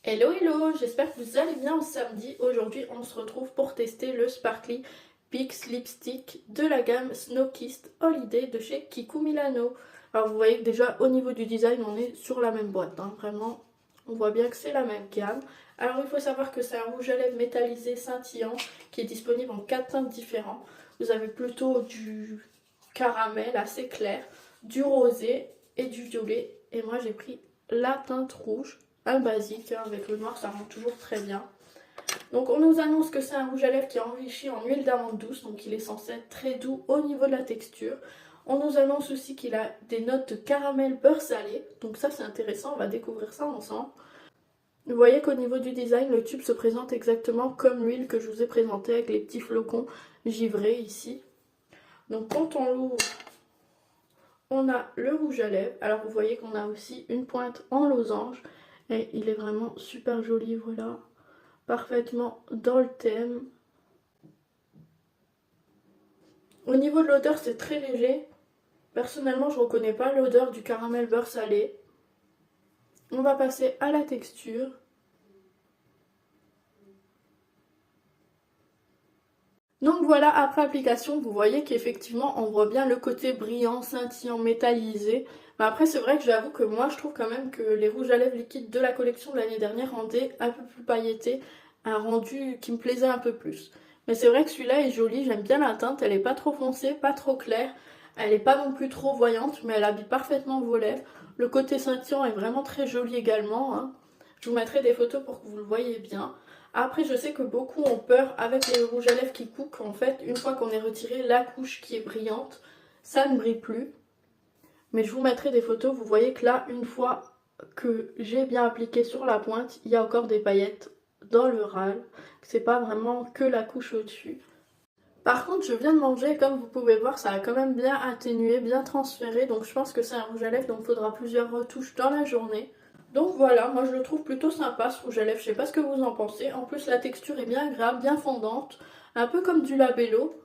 Hello hello, j'espère que vous allez bien ce samedi. Aujourd'hui on se retrouve pour tester le Sparkly Pix Lipstick de la gamme Snow Kissed Holiday de chez Kiku Milano. Alors vous voyez que déjà au niveau du design on est sur la même boîte, hein. Vraiment on voit bien que c'est la même gamme. Alors il faut savoir que c'est un rouge à lèvres métallisé scintillant qui est disponible en 4 teintes différents. Vous avez plutôt du caramel assez clair, du rosé et du violet. Et moi j'ai pris la teinte rouge. Un basique, hein, avec le noir ça rend toujours très bien. Donc on nous annonce que c'est un rouge à lèvres qui est enrichi en huile d'amande douce, donc il est censé être très doux au niveau de la texture. On nous annonce aussi qu'il a des notes de caramel beurre salé, donc ça c'est intéressant, on va découvrir ça ensemble. Vous voyez qu'au niveau du design, le tube se présente exactement comme l'huile que je vous ai présentée avec les petits flocons givrés ici. Donc quand on l'ouvre, on a le rouge à lèvres. Alors vous voyez qu'on a aussi une pointe en losange. Et il est vraiment super joli, voilà. Parfaitement dans le thème. Au niveau de l'odeur, c'est très léger. Personnellement, je ne reconnais pas l'odeur du caramel beurre salé. On va passer à la texture. Donc voilà, après application, vous voyez qu'effectivement, on voit bien le côté brillant, scintillant, métallisé. Mais après, c'est vrai que j'avoue que moi, je trouve quand même que les rouges à lèvres liquides de la collection de l'année dernière rendaient un peu plus pailletés, un rendu qui me plaisait un peu plus. Mais c'est vrai que celui-là est joli, j'aime bien la teinte, elle est pas trop foncée, pas trop claire, elle est pas non plus trop voyante, mais elle habille parfaitement vos lèvres. Le côté scintillant est vraiment très joli également, hein. Je vous mettrai des photos pour que vous le voyez bien. Après, je sais que beaucoup ont peur avec les rouges à lèvres qui coupent. En fait, une fois qu'on est retiré la couche qui est brillante, ça ne brille plus. Mais je vous mettrai des photos. Vous voyez que là, une fois que j'ai bien appliqué sur la pointe, il y a encore des paillettes dans le râle. C'est pas vraiment que la couche au-dessus. Par contre, je viens de manger et comme vous pouvez voir, ça a quand même bien atténué, bien transféré. Donc je pense que c'est un rouge à lèvres, donc il faudra plusieurs retouches dans la journée. Donc voilà, moi je le trouve plutôt sympa ce rouge à lèvres, je sais pas ce que vous en pensez. En plus la texture est bien agréable, bien fondante, un peu comme du Labello.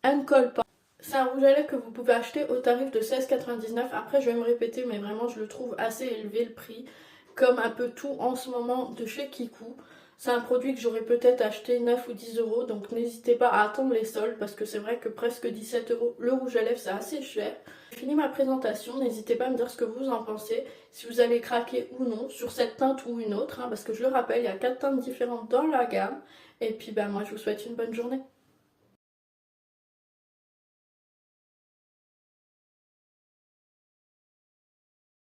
Elle ne colle pas. C'est un rouge à lèvres que vous pouvez acheter au tarif de 16,99 €. Après je vais me répéter, mais vraiment je le trouve assez élevé le prix. Comme un peu tout en ce moment de chez Kiku. C'est un produit que j'aurais peut-être acheté 9 ou 10 €, donc n'hésitez pas à attendre les soldes parce que c'est vrai que presque 17 € le rouge à lèvres c'est assez cher. J'ai fini ma présentation, n'hésitez pas à me dire ce que vous en pensez, si vous allez craquer ou non sur cette teinte ou une autre, hein, parce que je le rappelle, il y a 4 teintes différentes dans la gamme. Et puis moi je vous souhaite une bonne journée.